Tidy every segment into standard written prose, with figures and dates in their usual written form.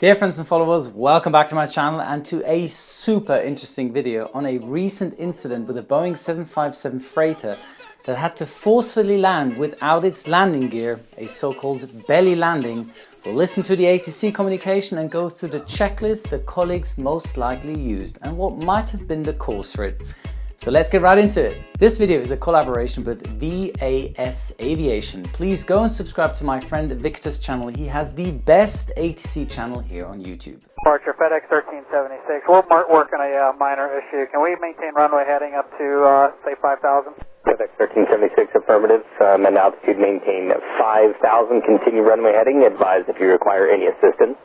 Dear friends and followers, welcome back to my channel and to a super interesting video on a recent incident with a Boeing 757 freighter that had to forcefully land without its landing gear, a so-called belly landing. We'll listen to the ATC communication and go through the checklist the colleagues most likely used and what might have been the cause for it. So let's get right into it. This video is a collaboration with VAS Aviation. Please go and subscribe to my friend Victor's channel. He has the best ATC channel here on YouTube. Departure FedEx 1376. We're working a minor issue. Can we maintain runway heading up to, say, 5,000? FedEx 1376, affirmative. And altitude maintain 5,000. Continue runway heading. Advise if you require any assistance.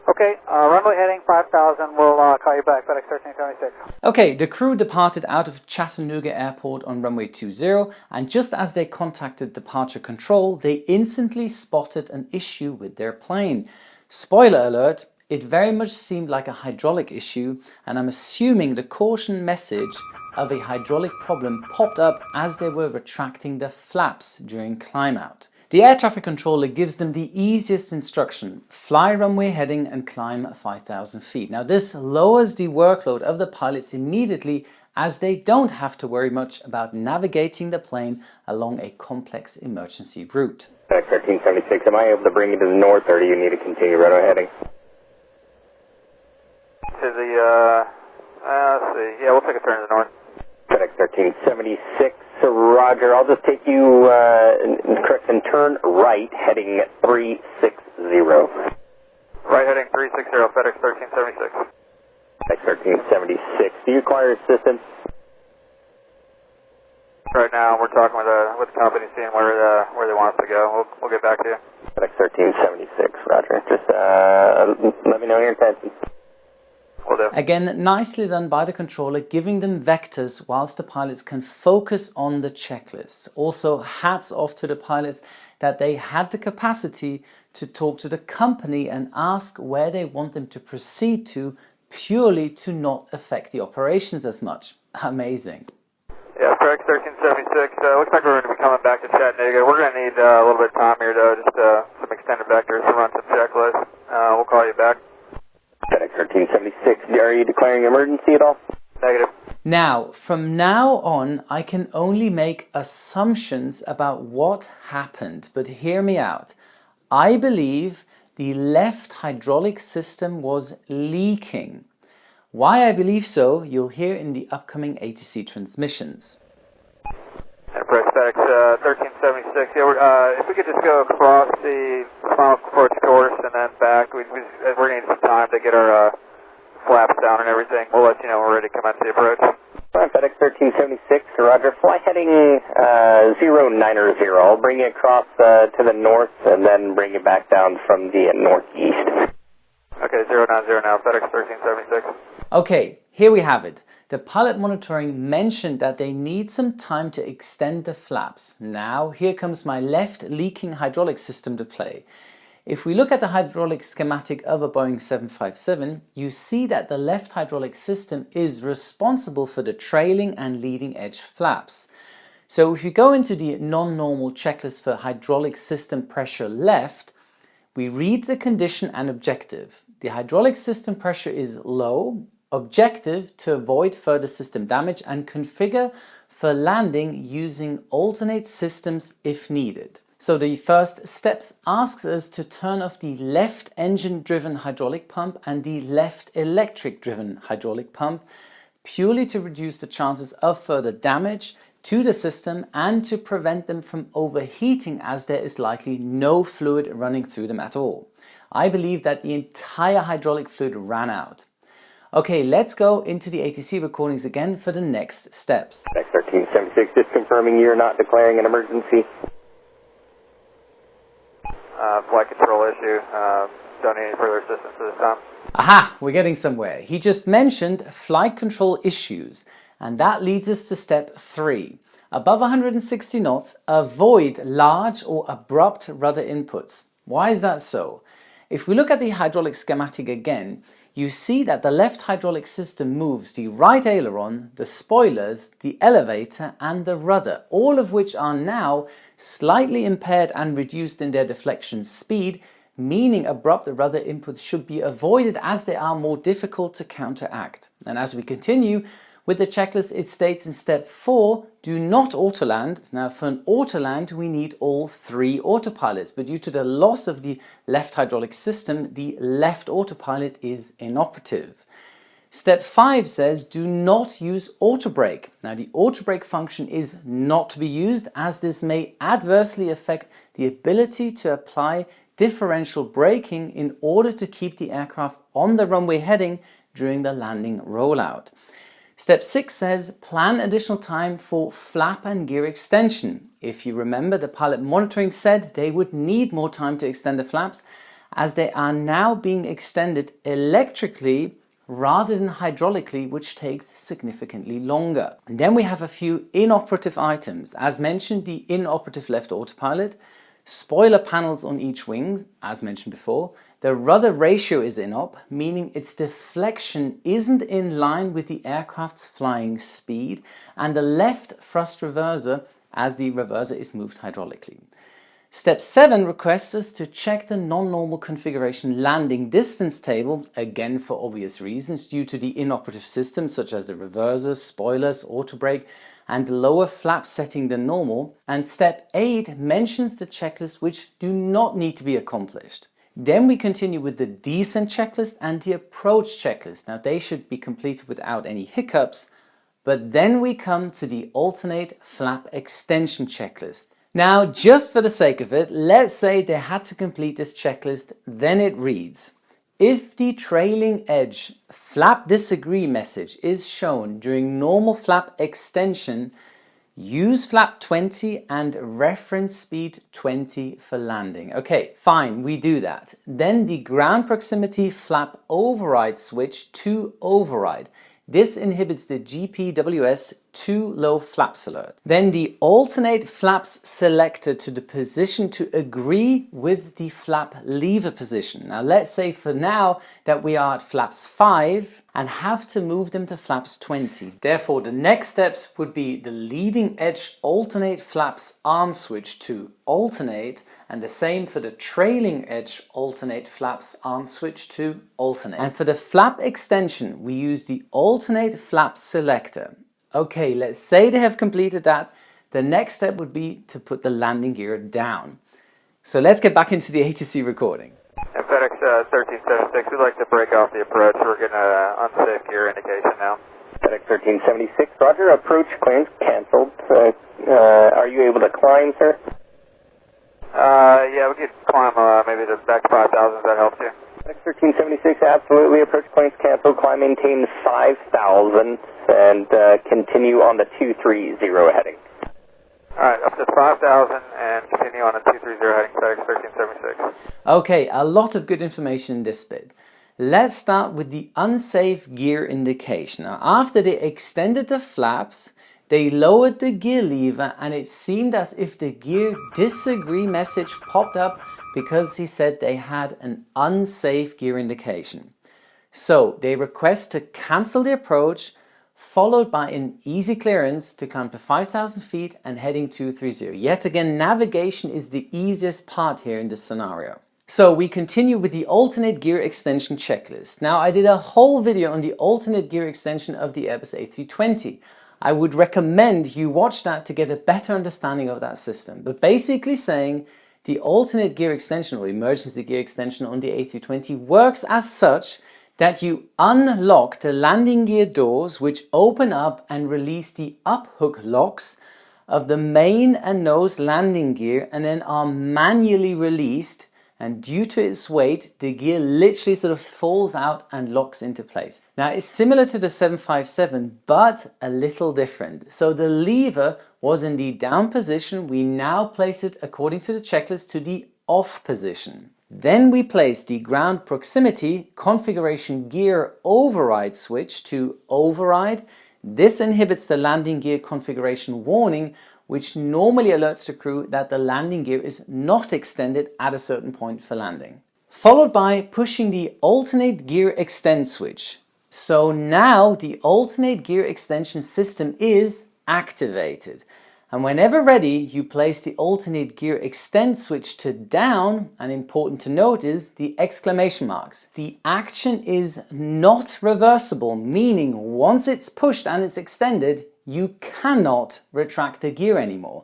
Okay, runway heading 5,000. We'll call you back, FedEx 1376. Okay, the crew departed out of Chattanooga Airport on runway 20, and just as they contacted departure control, they instantly spotted an issue with their plane. Spoiler alert, it very much seemed like a hydraulic issue, and I'm assuming the caution message of a hydraulic problem popped up as they were retracting the flaps during climb out. The air traffic controller gives them the easiest instruction: fly runway heading and climb 5,000 feet. Now this lowers the workload of the pilots immediately, as they don't have to worry much about navigating the plane along a complex emergency route. FedEx 1376, am I able to bring you to the north, or do you need to continue runway heading? To the, let's see, yeah, we'll take a turn to the north. FedEx 1376, roger. I'll just take you, correct, and turn right, heading 360. Right heading 360, FedEx 1376. FedEx 1376, do you require assistance? Right now, we're talking with the company, seeing where they want us to go. We'll get back to you. FedEx 1376, roger. Just let me know your intentions. Again, nicely done by the controller, giving them vectors whilst the pilots can focus on the checklist. Also, hats off to the pilots that they had the capacity to talk to the company and ask where they want them to proceed to, purely to not affect the operations as much. Amazing. Yeah, FedEx 1376, looks like we're going to be coming back to Chattanooga. We're going to need a little bit of time here, though, just some extended vectors to run some checklists. We'll call you back. FedEx 1376, are you declaring emergency at all? Negative. Now, from now on, I can only make assumptions about what happened, but hear me out. I believe the left hydraulic system was leaking. Why I believe so, you'll hear in the upcoming ATC transmissions. Enterprise FedEx 1376, yeah, if we could just go across the final approach course and then back, we're going to need some time to get our flaps down and everything. We'll let you know when we're ready to commence the approach. FedEx 1376, roger. Fly heading 090. I'll bring you across to the north and then bring you back down from the northeast. Okay, 090 now, FedEx 1376. Okay, here we have it. The pilot monitoring mentioned that they need some time to extend the flaps. Now, here comes my left leaking hydraulic system to play. If we look at the hydraulic schematic of a Boeing 757, you see that the left hydraulic system is responsible for the trailing and leading edge flaps. So if you go into the non-normal checklist for hydraulic system pressure left, we read the condition and objective. The hydraulic system pressure is low. Objective to avoid further system damage, and configure for landing using alternate systems if needed. So the first steps asks us to turn off the left engine driven hydraulic pump and the left electric driven hydraulic pump, purely to reduce the chances of further damage to the system and to prevent them from overheating, as there is likely no fluid running through them at all. I believe that the entire hydraulic fluid ran out. Okay, let's go into the ATC recordings again for the next steps. FedEx 1376, just confirming you're not declaring an emergency. Flight control issue. Don't need any further assistance at this time. Aha, we're getting somewhere. He just mentioned flight control issues, and that leads us to step 3. Above 160 knots, avoid large or abrupt rudder inputs. Why is that so? If we look at the hydraulic schematic again, you see that the left hydraulic system moves the right aileron, the spoilers, the elevator and the rudder, all of which are now slightly impaired and reduced in their deflection speed, meaning abrupt rudder inputs should be avoided as they are more difficult to counteract. And as we continue with the checklist, it states in step 4, do not auto-land. Now for an auto-land we need all 3 autopilots, but due to the loss of the left hydraulic system, the left autopilot is inoperative. Step 5 says do not use auto brake. Now the auto brake function is not to be used as this may adversely affect the ability to apply differential braking in order to keep the aircraft on the runway heading during the landing rollout. Step 6 says plan additional time for flap and gear extension. If you remember, the pilot monitoring said they would need more time to extend the flaps as they are now being extended electrically rather than hydraulically, which takes significantly longer. And then we have a few inoperative items. As mentioned, the inoperative left autopilot, spoiler panels on each wing, as mentioned before. The rudder ratio is inop, meaning its deflection isn't in line with the aircraft's flying speed, and the left thrust reverser as the reverser is moved hydraulically. Step 7 requests us to check the non-normal configuration landing distance table, again for obvious reasons due to the inoperative systems such as the reversers, spoilers, auto brake, and lower flap setting than normal. And step 8 mentions the checklist which do not need to be accomplished. Then we continue with the descent checklist and the approach checklist. Now they should be completed without any hiccups, but then we come to the alternate flap extension checklist. Now, just for the sake of it, let's say they had to complete this checklist, then it reads, if the trailing edge flap disagree message is shown during normal flap extension, use flap 20 and reference speed 20 for landing. Okay, fine, we do that. Then the ground proximity flap override switch to override. This inhibits the GPWS too low flaps alert. Then the alternate flaps selector to the position to agree with the flap lever position. Now let's say for now that we are at flaps 5 and have to move them to flaps 20. Therefore the next steps would be the leading edge alternate flaps arm switch to alternate, and the same for the trailing edge alternate flaps arm switch to alternate. And for the flap extension we use the alternate flaps selector. Okay, let's say they have completed that. The next step would be to put the landing gear down. So let's get back into the ATC recording. And Fedex 1376, we'd like to break off the approach. We're getting an unsafe gear indication now. Fedex 1376, roger, approach clearance canceled. Are you able to climb, sir? Yeah, we could climb maybe back to 5,000 if that helps you. Fedex 1376, absolutely, approach clearance canceled, climb maintain 5,000 and continue on the 230 heading. Alright, up to 5,000 and continue on the 230 heading, Fedex 1376. Okay, a lot of good information in this bit. Let's start with the unsafe gear indication. Now, after they extended the flaps, they lowered the gear lever and it seemed as if the gear disagree message popped up because he said they had an unsafe gear indication. So they request to cancel the approach, followed by an easy clearance to climb to 5,000 feet and heading 230. Yet again, navigation is the easiest part here in this scenario. So we continue with the alternate gear extension checklist. Now I did a whole video on the alternate gear extension of the Airbus A320. I would recommend you watch that to get a better understanding of that system. But basically saying the alternate gear extension or emergency gear extension on the A320 works as such that you unlock the landing gear doors which open up and release the uphook locks of the main and nose landing gear and then are manually released, and due to its weight the gear literally sort of falls out and locks into place. Now it's similar to the 757 but a little different. So the lever was in the down position, we now place it according to the checklist to the off position. Then we place the ground proximity configuration gear override switch to override. This inhibits the landing gear configuration warning, which normally alerts the crew that the landing gear is not extended at a certain point for landing. Followed by pushing the alternate gear extend switch. So now the alternate gear extension system is activated. And whenever ready, you place the alternate gear extend switch to down, and important to note is the exclamation marks. The action is not reversible, meaning once it's pushed and it's extended, you cannot retract the gear anymore.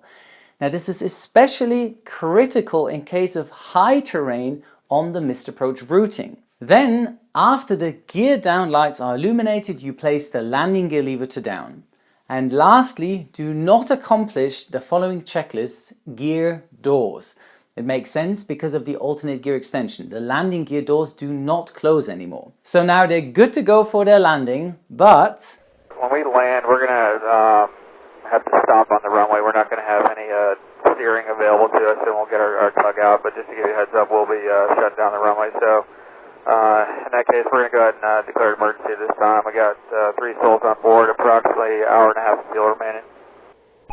Now this is especially critical in case of high terrain on the missed approach routing. Then, after the gear down lights are illuminated, you place the landing gear lever to down. And lastly, do not accomplish the following checklists: gear doors. It makes sense because of the alternate gear extension. The landing gear doors do not close anymore. So now they're good to go for their landing, but when we land, we're going to have to stop on the runway. We're not going to have any steering available to us, and we'll get our tug out. But just to give you a heads up, we'll be shutting down the runway. So in that case, we're going to go ahead and declare emergency this time. We got 3 souls on board, approximately an hour and a half of fuel remaining.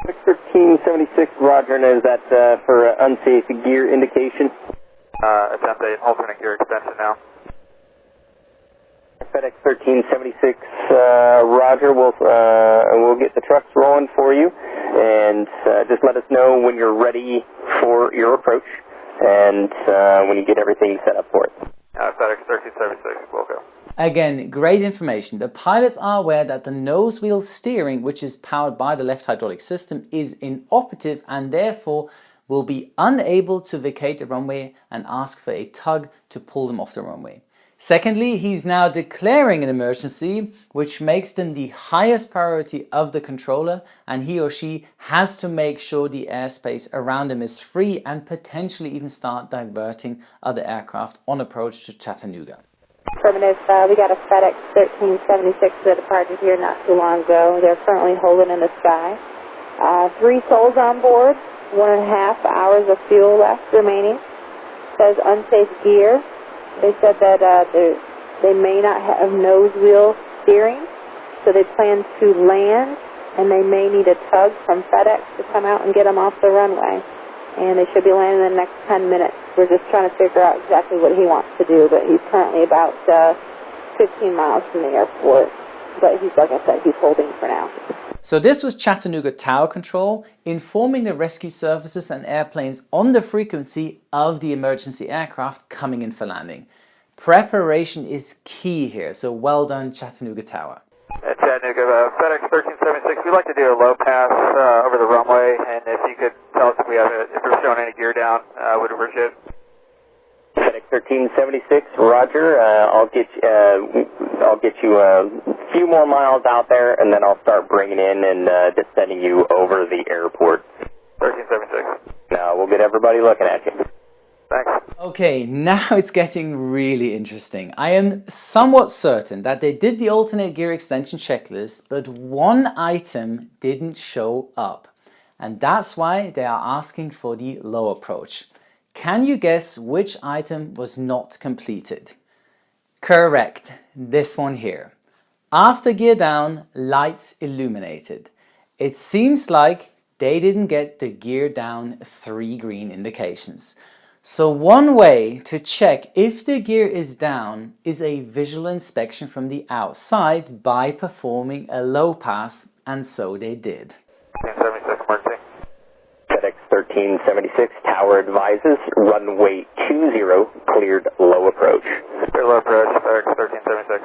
1376, roger, and is that for unsafe gear indication? Attempt an alternate gear extension now. Fedex 1376, roger, we'll get the trucks rolling for you, and just let us know when you're ready for your approach, and when you get everything set up for it. FedEx 1376, we'll go. again, great information. The pilots are aware that the nose wheel steering, which is powered by the left hydraulic system, is inoperative and therefore will be unable to vacate the runway and ask for a tug to pull them off the runway. Secondly, he's now declaring an emergency, which makes them the highest priority of the controller, and he or she has to make sure the airspace around them is free and potentially even start diverting other aircraft on approach to Chattanooga. Affirmative. We got a Fedex 1376 that departed here not too long ago. They're currently holding in the sky. 3 souls on board, 1.5 hours of fuel left remaining. Says unsafe gear. They said that they may not have nose wheel steering, so they plan to land, and they may need a tug from FedEx to come out and get them off the runway. And they should be landing in the next 10 minutes. We're just trying to figure out exactly what he wants to do, but he's currently about 15 miles from the airport. But he's, like I said, he's holding for now. So this was Chattanooga Tower Control informing the rescue services and airplanes on the frequency of the emergency aircraft coming in for landing. Preparation is key here, so well done, Chattanooga Tower. Chattanooga, FedEx 1376, we'd like to do a low pass over the runway, and if you could tell us if we're showing any gear down, would appreciate it. FedEx 1376, roger. I'll get you a few more miles out there, and then I'll start bringing in and just sending you over the airport. 1376. Now we'll get everybody looking at you. Thanks. Okay, now it's getting really interesting. I am somewhat certain that they did the alternate gear extension checklist, but one item didn't show up. And that's why they are asking for the low approach. Can you guess which item was not completed? Correct, this one here. After gear down, lights illuminated. It seems like they didn't get the gear down 3 green indications. So one way to check if the gear is down is a visual inspection from the outside by performing a low pass, and so they did. 1376 emergency. FedEx 1376, tower advises, runway 20, cleared low approach. Clear low approach, FedEx 1376.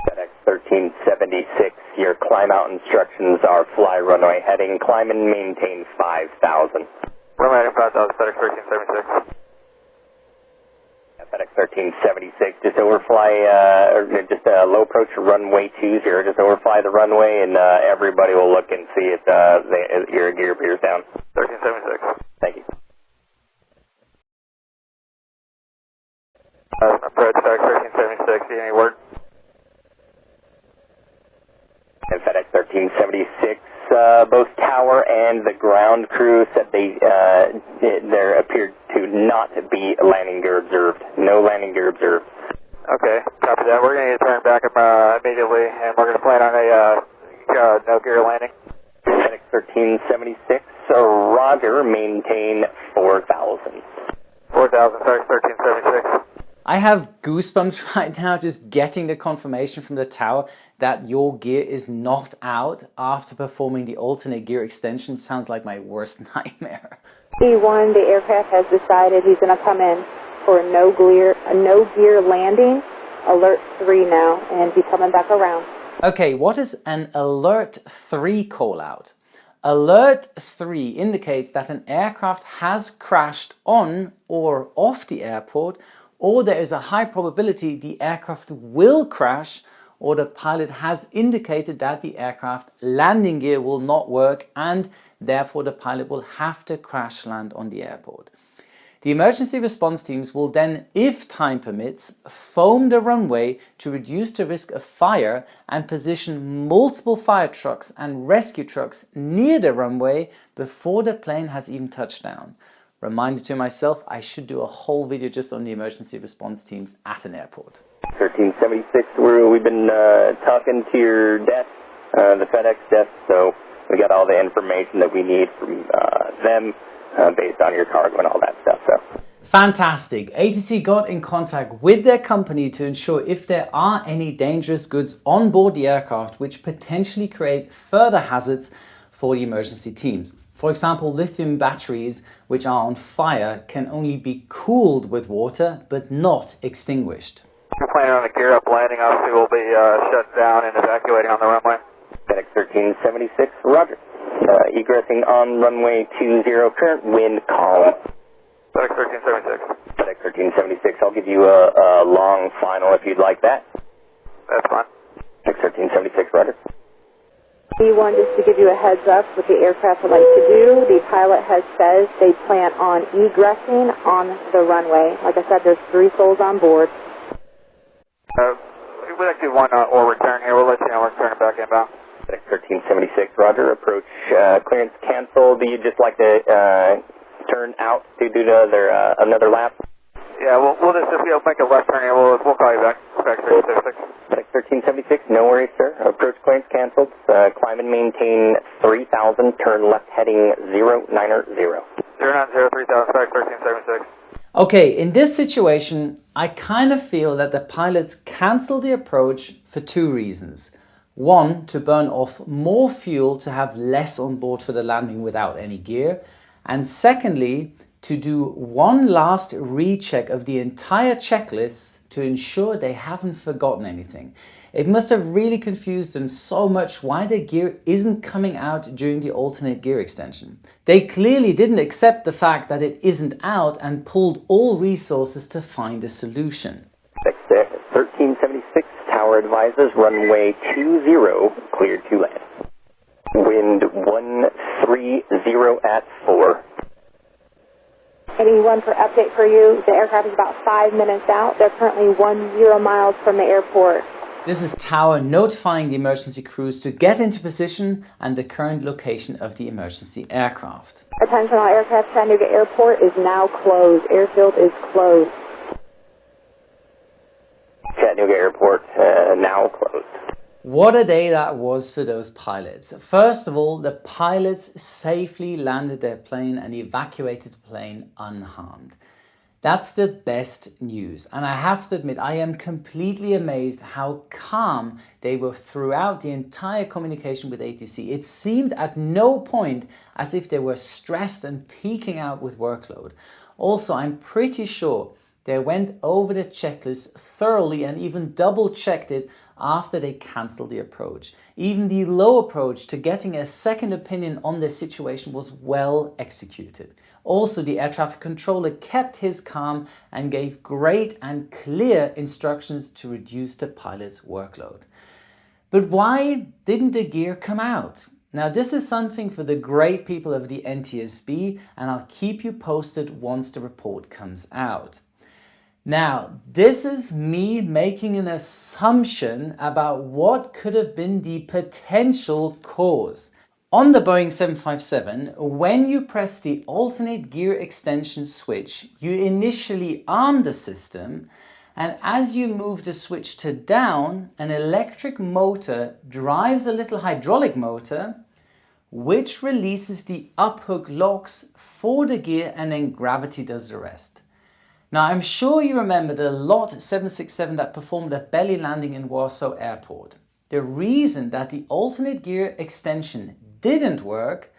FedEx 1376, your climb out instructions are fly runway heading, climb and maintain 5,000. Runway heading 5,000, FedEx 1376. FedEx 1376, just overfly, just a low approach runway 20, just overfly the runway, and everybody will look and see if your gear appears down. 1376. Thank you. Approach FedEx 1376, any word? And FedEx 1376, both tower and the ground crew said there appeared to not be landing gear observed. No landing gear observed. Okay, copy that. We're going to turn back up immediately, and we're going to plan on a no gear landing. FedEx 1376, roger, maintain 4,000. 4,000, FedEx 1376. I have goosebumps right now just getting the confirmation from the tower that your gear is not out after performing the alternate gear extension. Sounds like my worst nightmare. B1, the aircraft has decided he's going to come in for a no gear landing. Alert 3 now, and be coming back around. Okay, what is an Alert 3 call out? Alert 3 indicates that an aircraft has crashed on or off the airport, or there is a high probability the aircraft will crash, or the pilot has indicated that the aircraft landing gear will not work and therefore the pilot will have to crash land on the airport. The emergency response teams will then, if time permits, foam the runway to reduce the risk of fire and position multiple fire trucks and rescue trucks near the runway before the plane has even touched down. Reminder to myself, I should do a whole video just on the emergency response teams at an airport. 1376, we've been talking to your desk, the FedEx desk, so we got all the information that we need from them based on your cargo and all that stuff. So. Fantastic. ATC got in contact with their company to ensure if there are any dangerous goods on board the aircraft which potentially create further hazards for the emergency teams. For example, lithium batteries which are on fire can only be cooled with water but not extinguished. We're planning on a gear up landing. Obviously, we'll be shut down and evacuating on the runway. FedEx 1376, roger. Egressing on runway 20, current wind calm. FedEx 1376. FedEx 1376, I'll give you a long final if you'd like that. That's fine. FedEx 1376, roger. B1, just to give you a heads up what the aircraft would like to do, the pilot has said they plan on egressing on the runway. Like I said, there's 3 souls on board. We'd like to do one or return here. We'll let you know we're turning back inbound. FedEx 1376, roger. Approach clearance canceled. Do you just like to turn out to do another lap? Yeah, we'll just if you'll make a left turn here, we'll call you back. FedEx 1376. FedEx 1376, no worries, sir. Approach clearance canceled. Climb and maintain 3000. Turn left heading 090. 090, 3000, FedEx 1376. Okay, in this situation, I kind of feel that the pilots cancel the approach for 2 reasons. 1, to burn off more fuel to have less on board for the landing without any gear. And secondly, to do one last recheck of the entire checklist to ensure they haven't forgotten anything. It must have really confused them so much why their gear isn't coming out during the alternate gear extension. They clearly didn't accept the fact that it isn't out and pulled all resources to find a solution. 1376, tower advises runway 20, cleared to land. Wind 130 at 4. Anyone for update for you, the aircraft is about 5 minutes out. They're currently 10 miles from the airport. This is Tower notifying the emergency crews to get into position and the current location of the emergency aircraft. Attention all aircraft, Chattanooga Airport is now closed. Airfield is closed. Chattanooga Airport now closed. What a day that was for those pilots. First of all, the pilots safely landed their plane and evacuated the plane unharmed. That's the best news. And I have to admit, I am completely amazed how calm they were throughout the entire communication with ATC. It seemed at no point as if they were stressed and peaking out with workload. Also, I'm pretty sure they went over the checklist thoroughly and even double-checked it after they cancelled the approach. Even the low approach to getting a second opinion on their situation was well executed. Also, the air traffic controller kept his calm and gave great and clear instructions to reduce the pilot's workload. But why didn't the gear come out? Now, this is something for the great people of the NTSB, and I'll keep you posted once the report comes out. Now, this is me making an assumption about what could have been the potential cause. On the Boeing 757, when you press the alternate gear extension switch, you initially arm the system, and as you move the switch to down, an electric motor drives a little hydraulic motor, which releases the uphook locks for the gear, and then gravity does the rest. Now, I'm sure you remember the Lot 767 that performed a belly landing in Warsaw Airport. The reason that the alternate gear extension didn't work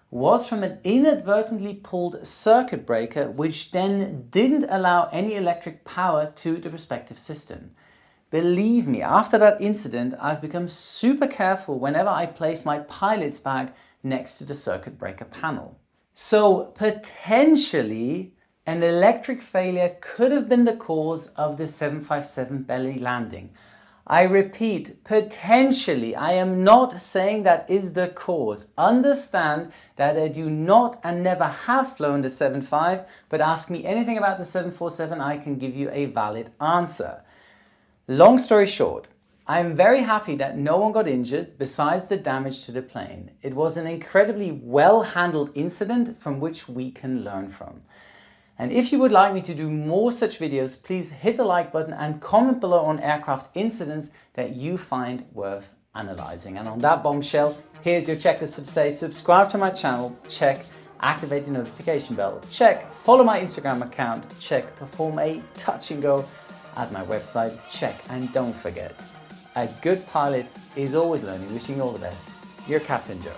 was from an inadvertently pulled circuit breaker, which then didn't allow any electric power to the respective system. Believe me, after that incident, I've become super careful whenever I place my pilot's bag next to the circuit breaker panel. So potentially, an electric failure could have been the cause of the 757 belly landing. I repeat, potentially. I am not saying that is the cause. Understand that I do not and never have flown the 75, but ask me anything about the 747, I can give you a valid answer. Long story short, I am very happy that no one got injured besides the damage to the plane. It was an incredibly well-handled incident from which we can learn from. And if you would like me to do more such videos, please hit the like button and comment below on aircraft incidents that you find worth analyzing. And on that bombshell, here's your checklist for today. Subscribe to my channel, check. Activate the notification bell, check. Follow my Instagram account, check. Perform a touch and go at my website, check. And don't forget, a good pilot is always learning. Wishing you all the best. Your Captain Joe.